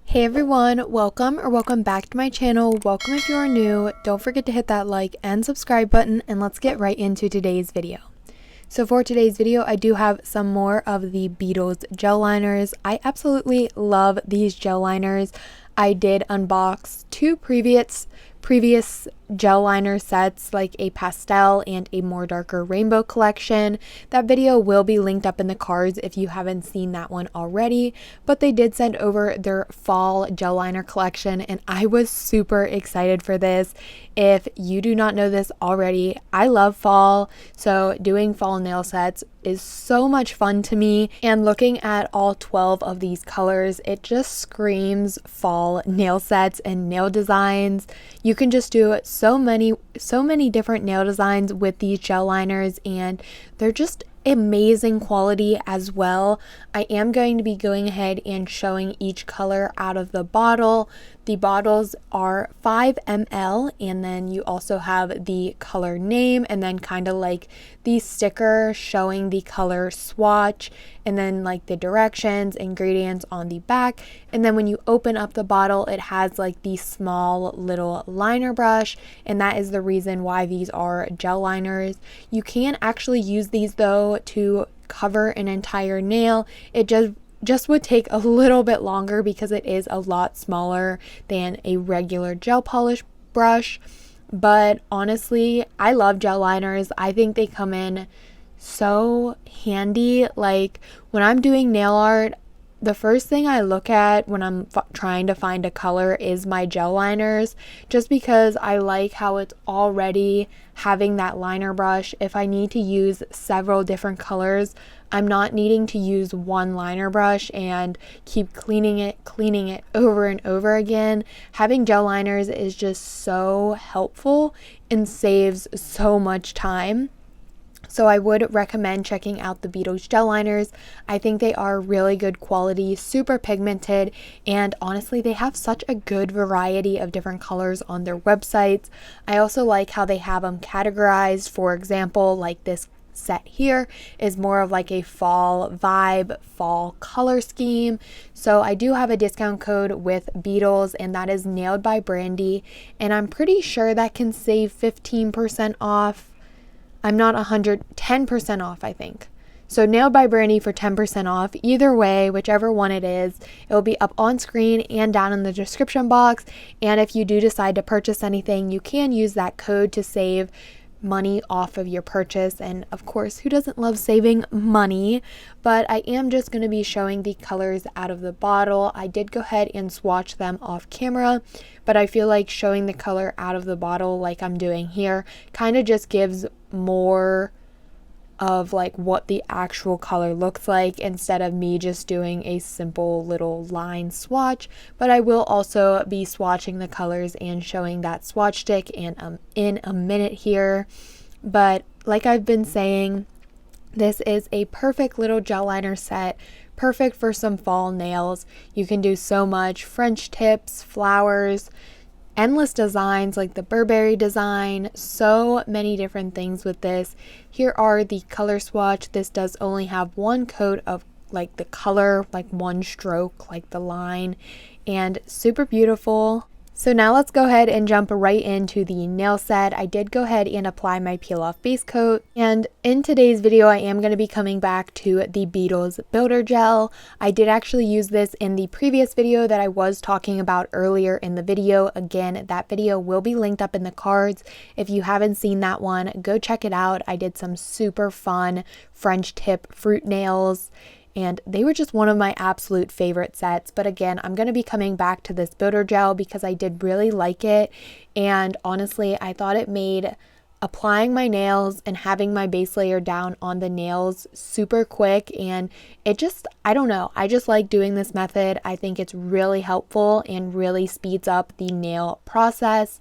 Hey everyone, welcome back to my channel. Welcome if you are new. Don't forget to hit that like and subscribe button, and let's get right into today's video. So for today's video, I do have some more of the Beetles gel liners. I absolutely love these gel liners. I did unbox two previous gel liner sets, like a pastel and a more darker rainbow collection. That video will be linked up in the cards if you haven't seen that one already, but they did send over their fall gel liner collection and I was super excited for this. If you do not know this already, I love fall, so doing fall nail sets is so much fun to me, and looking at all 12 of these colors, it just screams fall nail sets and nail designs. You can just do so many different nail designs with these gel liners, and they're just amazing quality as well. I am going to be going ahead and showing each color out of the bottle. The bottles are 5 ml, and then you also have the color name and then kind of like the sticker showing the color swatch, and then like the directions, ingredients on the back. And then when you open up the bottle, it has like the small little liner brush, and that is the reason why these are gel liners. You can actually use these though to cover an entire nail. It just would take a little bit longer because it is a lot smaller than a regular gel polish brush. But honestly, I love gel liners. I think they come in so handy. Like when I'm doing nail art, the first thing I look at when I'm trying to find a color is my gel liners, just because I like how it's already having that liner brush. If I need to use several different colors, I'm not needing to use one liner brush and keep cleaning it over and over again. Having gel liners is just so helpful and saves so much time. So I would recommend checking out the Beetles gel liners. I think they are really good quality, super pigmented, and honestly they have such a good variety of different colors on their websites. I also like how they have them categorized. For example, like this set here is more of like a fall vibe, fall color scheme. So I do have a discount code with Beetles, and that is NAILEDBYBRANDI, and I'm pretty sure that can save 15% off. I'm not 10% off, I think. So Nailed by Brandy for 10% off. Either way, whichever one it is, it will be up on screen and down in the description box. And if you do decide to purchase anything, you can use that code to save money off of your purchase. And of course, who doesn't love saving money? But I am just going to be showing the colors out of the bottle. I did go ahead and swatch them off camera, but I feel like showing the color out of the bottle like I'm doing here kind of just gives more of like what the actual color looks like instead of me just doing a simple little line swatch. But I will also be swatching the colors and showing that swatch stick in a minute here. But like I've been saying, this is a perfect little gel liner set, perfect for some fall nails. You can do so much: French tips, flowers, endless designs like the Burberry design, so many different things with this. Here are the color swatch. This does only have one coat of like the color, like one stroke, like the line, and super beautiful. So now let's go ahead and jump right into the nail set. I did go ahead and apply my peel off base coat, and in today's video I am going to be coming back to the Beetles Builder Gel. I did actually use this in the previous video that I was talking about earlier in the video. Again, that video will be linked up in the cards. If you haven't seen that one, go check it out. I did some super fun French tip fruit nails, and they were just one of my absolute favorite sets. But again, I'm going to be coming back to this builder gel because I did really like it, and honestly I thought it made applying my nails and having my base layer down on the nails super quick, and it just, I don't know, I just like doing this method. I think it's really helpful and really speeds up the nail process.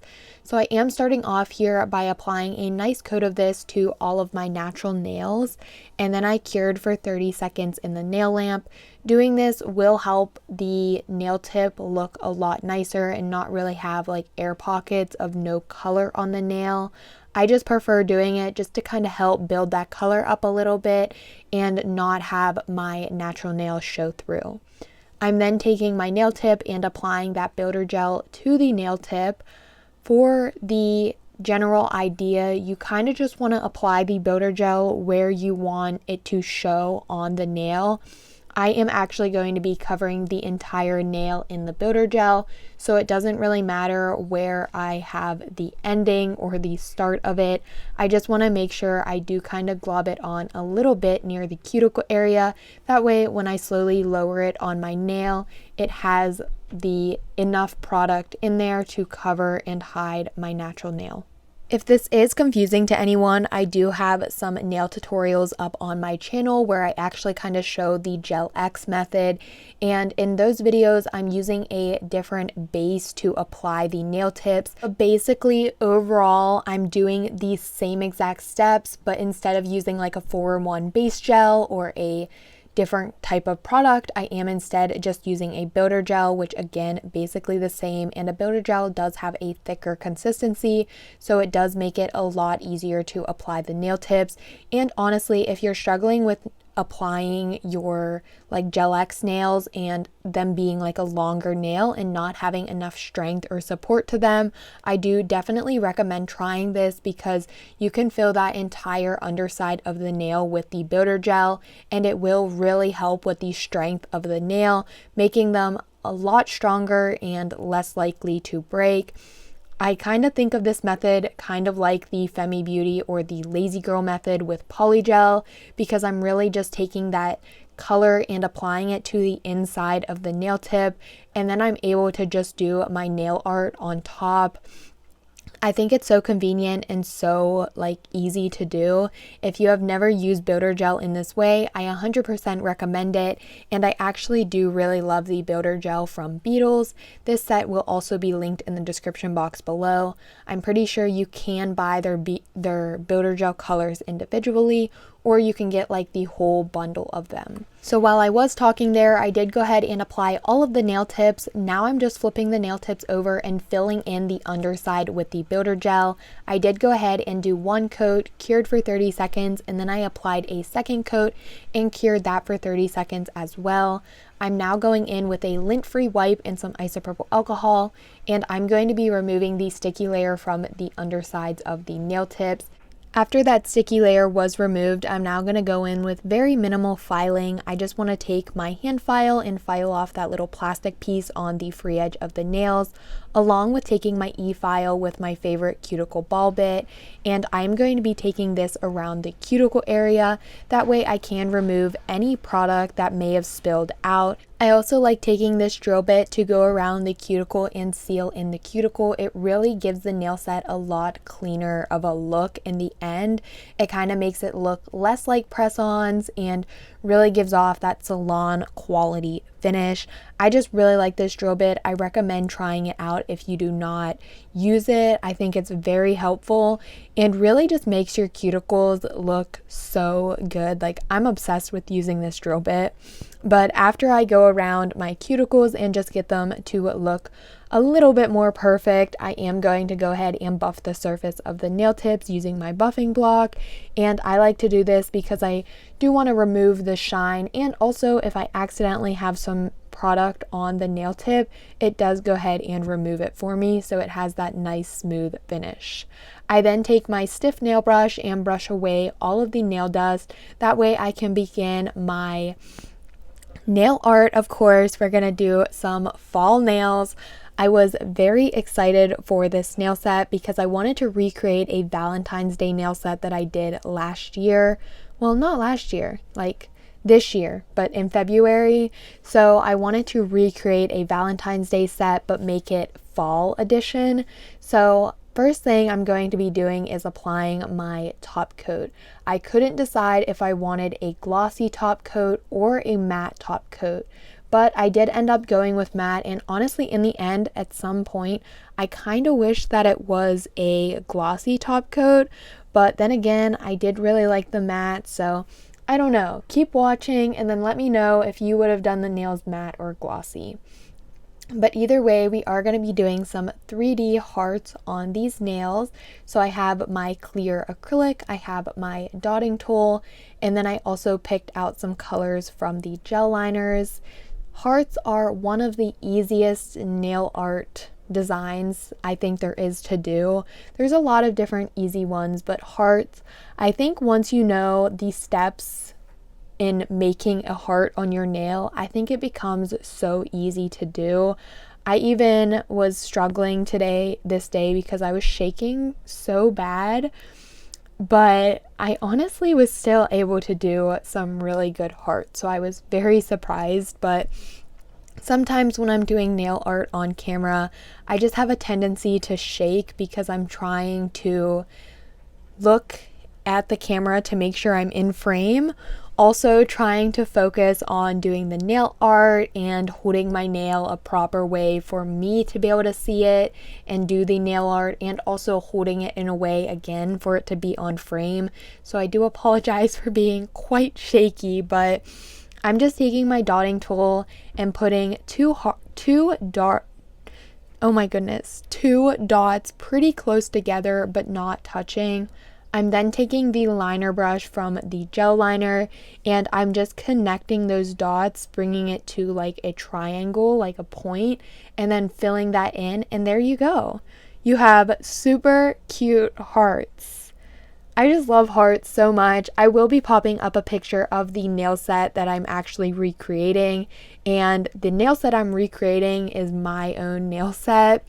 So I am starting off here by applying a nice coat of this to all of my natural nails, and then I cured for 30 seconds in the nail lamp. Doing this will help the nail tip look a lot nicer and not really have like air pockets of no color on the nail. I just prefer doing it just to kind of help build that color up a little bit and not have my natural nails show through. I'm then taking my nail tip and applying that builder gel to the nail tip. For the general idea, you kind of just want to apply the builder gel where you want it to show on the nail. I am actually going to be covering the entire nail in the builder gel, so it doesn't really matter where I have the ending or the start of it. I just want to make sure I do kind of glob it on a little bit near the cuticle area. That way, when I slowly lower it on my nail, it has the enough product in there to cover and hide my natural nail. If this is confusing to anyone, I do have some nail tutorials up on my channel where I actually kind of show the Gel X method, and in those videos I'm using a different base to apply the nail tips. But basically overall I'm doing the same exact steps, but instead of using like a 4-in-1 base gel or a different type of product, I am instead just using a builder gel, which again basically the same, and a builder gel does have a thicker consistency, so it does make it a lot easier to apply the nail tips. And honestly, if you're struggling with applying your like Gel X nails and them being like a longer nail and not having enough strength or support to them, I do definitely recommend trying this because you can fill that entire underside of the nail with the builder gel, and it will really help with the strength of the nail, making them a lot stronger and less likely to break. I kind of think of this method kind of like the Femi Beauty or the Lazy Girl method with polygel, because I'm really just taking that color and applying it to the inside of the nail tip, and then I'm able to just do my nail art on top. I think it's so convenient and so like easy to do. If you have never used builder gel in this way, I 100% recommend it, and I actually do really love the builder gel from Beetles. This set will also be linked in the description box below. I'm pretty sure you can buy their builder gel colors individually, or you can get like the whole bundle of them. So while I was talking there, I did go ahead and apply all of the nail tips. Now I'm just flipping the nail tips over and filling in the underside with the builder gel. I did go ahead and do one coat, cured for 30 seconds, and then I applied a second coat and cured that for 30 seconds as well. I'm now going in with a lint-free wipe and some isopropyl alcohol, and I'm going to be removing the sticky layer from the undersides of the nail tips. After that sticky layer was removed, I'm now going to go in with very minimal filing. I just want to take my hand file and file off that little plastic piece on the free edge of the nails, along with taking my e-file with my favorite cuticle ball bit, and I'm going to be taking this around the cuticle area. That way I can remove any product that may have spilled out. I also like taking this drill bit to go around the cuticle and seal in the cuticle. It really gives the nail set a lot cleaner of a look in the end. It kind of makes it look less like press-ons and really gives off that salon quality finish. I just really like this drill bit. I recommend trying it out if you do not use it. I think it's very helpful and really just makes your cuticles look so good. Like, I'm obsessed with using this drill bit. But after I go around my cuticles and just get them to look a little bit more perfect, I am going to go ahead and buff the surface of the nail tips using my buffing block. And I like to do this because I do want to remove the shine, and also if I accidentally have some product on the nail tip, it does go ahead and remove it for me, so it has that nice smooth finish. I then take my stiff nail brush and brush away all of the nail dust. That way I can begin my nail art. Of course, we're gonna do some fall nails. I was very excited for this nail set because I wanted to recreate a Valentine's Day nail set that I did last year. Well, not last year, like this year, but in February. So I wanted to recreate a Valentine's Day set but make it fall edition. So first thing I'm going to be doing is applying my top coat. I couldn't decide if I wanted a glossy top coat or a matte top coat, but I did end up going with matte, and honestly in the end at some point I kind of wish that it was a glossy top coat, but then again I did really like the matte, so I don't know. Keep watching and then let me know if you would have done the nails matte or glossy. But either way, we are going to be doing some 3D hearts on these nails. So I have my clear acrylic, I have my dotting tool, and then I also picked out some colors from the gel liners. Hearts are one of the easiest nail art designs I think there is to do. There's a lot of different easy ones, but hearts, I think once you know the steps in making a heart on your nail, I think it becomes so easy to do. I even was struggling this day because I was shaking so bad, but I honestly was still able to do some really good hearts. So I was very surprised, but sometimes when I'm doing nail art on camera, I just have a tendency to shake because I'm trying to look at the camera to make sure I'm in frame. Also trying to focus on doing the nail art and holding my nail a proper way for me to be able to see it and do the nail art, and also holding it in a way again for it to be on frame. So I do apologize for being quite shaky, but I'm just taking my dotting tool and putting two dots pretty close together but not touching. I'm then taking the liner brush from the gel liner and I'm just connecting those dots, bringing it to like a triangle, like a point, and then filling that in, and there you go. You have super cute hearts. I just love hearts so much. I will be popping up a picture of the nail set that I'm actually recreating, and the nail set I'm recreating is my own nail set.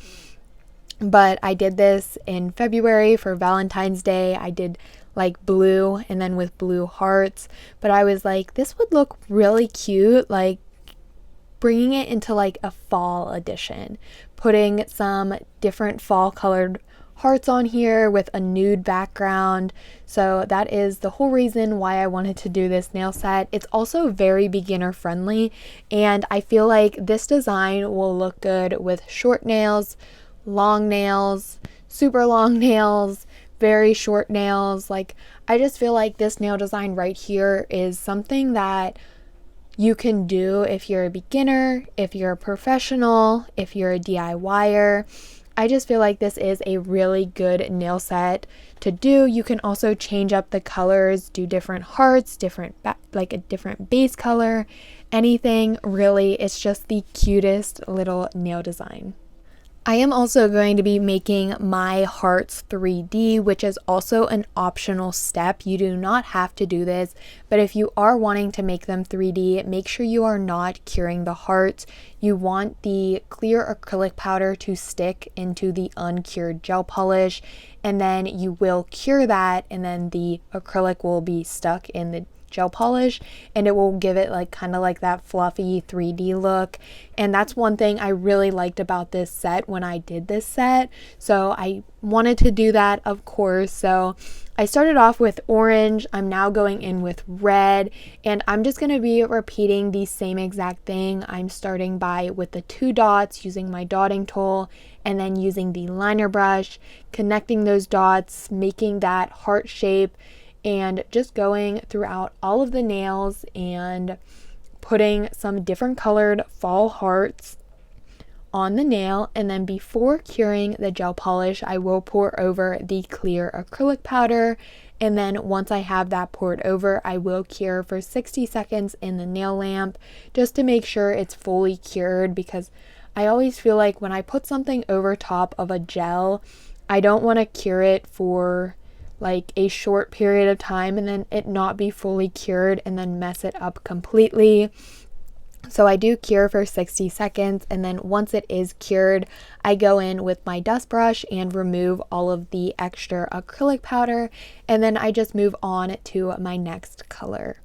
But I did this in February for Valentine's Day. I did like blue and then with blue hearts. But I was like, this would look really cute, like bringing it into like a fall edition. Putting some different fall colored hearts on here with a nude background. So that is the whole reason why I wanted to do this nail set. It's also very beginner friendly, and I feel like this design will look good with short nails, long nails, super long nails, very short nails. Like, I just feel like this nail design right here is something that you can do if you're a beginner, if you're a professional, if you're a DIYer. I just feel like this is a really good nail set to do. You can also change up the colors, do different hearts, like a different base color, anything really. It's just the cutest little nail design. I am also going to be making my hearts 3D, which is also an optional step. You do not have to do this, but if you are wanting to make them 3D, make sure you are not curing the hearts. You want the clear acrylic powder to stick into the uncured gel polish, and then you will cure that, and then the acrylic will be stuck in the gel polish, and it will give it like kind of like that fluffy 3D look. And that's one thing I really liked about this set when I did this set, so I wanted to do that, of course. So I started off with orange, I'm now going in with red, and I'm just going to be repeating the same exact thing. I'm starting with the 2 dots, using my dotting tool, and then using the liner brush, connecting those dots, making that heart shape, and just going throughout all of the nails and putting some different colored fall hearts on the nail. And then before curing the gel polish, I will pour over the clear acrylic powder, and then once I have that poured over, I will cure for 60 seconds in the nail lamp just to make sure it's fully cured, because I always feel like when I put something over top of a gel, I don't want to cure it for like a short period of time and then it not be fully cured and then mess it up completely. So I do cure for 60 seconds, and then once it is cured, I go in with my dust brush and remove all of the extra acrylic powder, and then I just move on to my next color.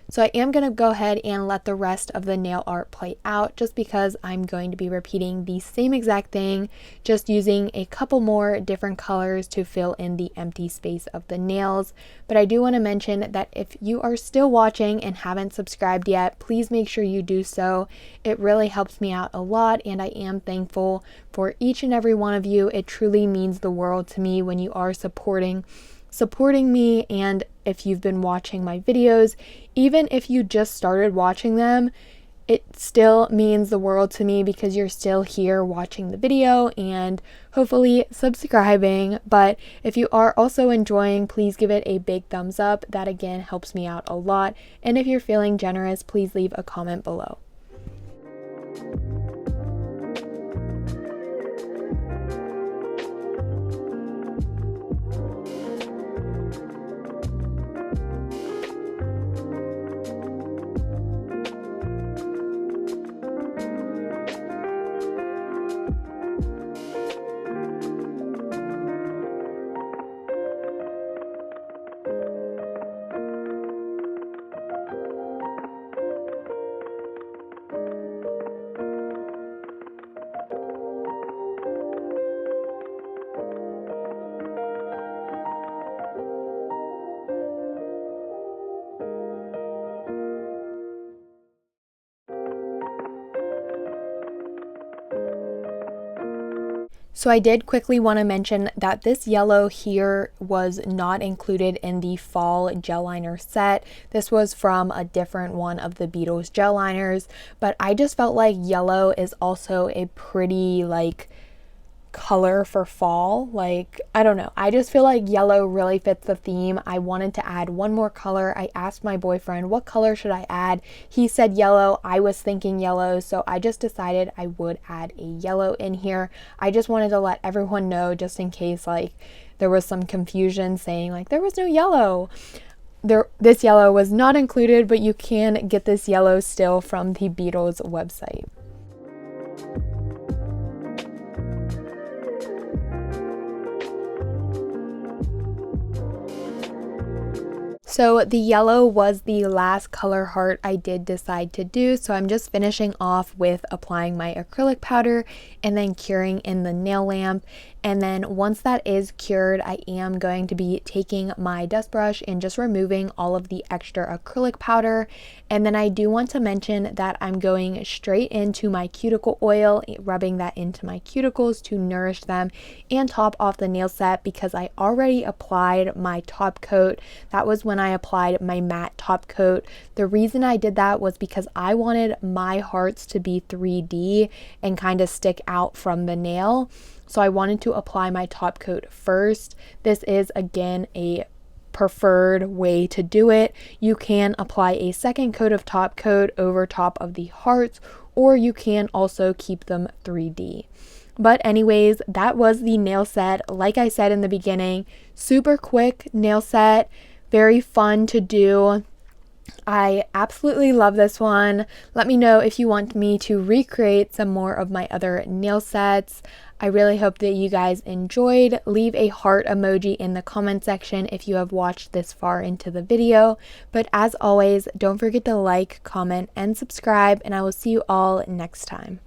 So I am going to go ahead and let the rest of the nail art play out, just because I'm going to be repeating the same exact thing, just using a couple more different colors to fill in the empty space of the nails. But I do want to mention that if you are still watching and haven't subscribed yet, please make sure you do so. It really helps me out a lot, and I am thankful for each and every one of you. It truly means the world to me when you are supporting me, and if you've been watching my videos, even if you just started watching them, it still means the world to me because you're still here watching the video and hopefully subscribing. But if you are also enjoying, please give it a big thumbs up. That again helps me out a lot. And if you're feeling generous, please leave a comment below. So I did quickly want to mention that this yellow here was not included in the fall gel liner set. This was from a different one of the Beetles gel liners, but I just felt like yellow is also a pretty color for fall. I don't know, I just feel like yellow really fits the theme. I wanted to add one more color. I asked my boyfriend, what color should I add? He said yellow. I was thinking yellow, so I just decided I would add a yellow in here. I just wanted to let everyone know, just in case there was some confusion saying there was no yellow. This yellow was not included, but you can get this yellow still from the Beetles website. So the yellow was the last color heart I did decide to do, so I'm just finishing off with applying my acrylic powder and then curing in the nail lamp. And then once that is cured, I am going to be taking my dust brush and just removing all of the extra acrylic powder. And then I do want to mention that I'm going straight into my cuticle oil, rubbing that into my cuticles to nourish them and top off the nail set, because I already applied my top coat. That was when I applied my matte top coat. The reason I did that was because I wanted my hearts to be 3D and kind of stick out from the nail. So I wanted to apply my top coat first. This is again a preferred way to do it. You can apply a second coat of top coat over top of the hearts, or you can also keep them 3D. But anyways, that was the nail set. Like I said in the beginning, super quick nail set, very fun to do. I absolutely love this one. Let me know if you want me to recreate some more of my other nail sets. I really hope that you guys enjoyed. Leave a heart emoji in the comment section if you have watched this far into the video. But as always, don't forget to like, comment, and subscribe, and I will see you all next time.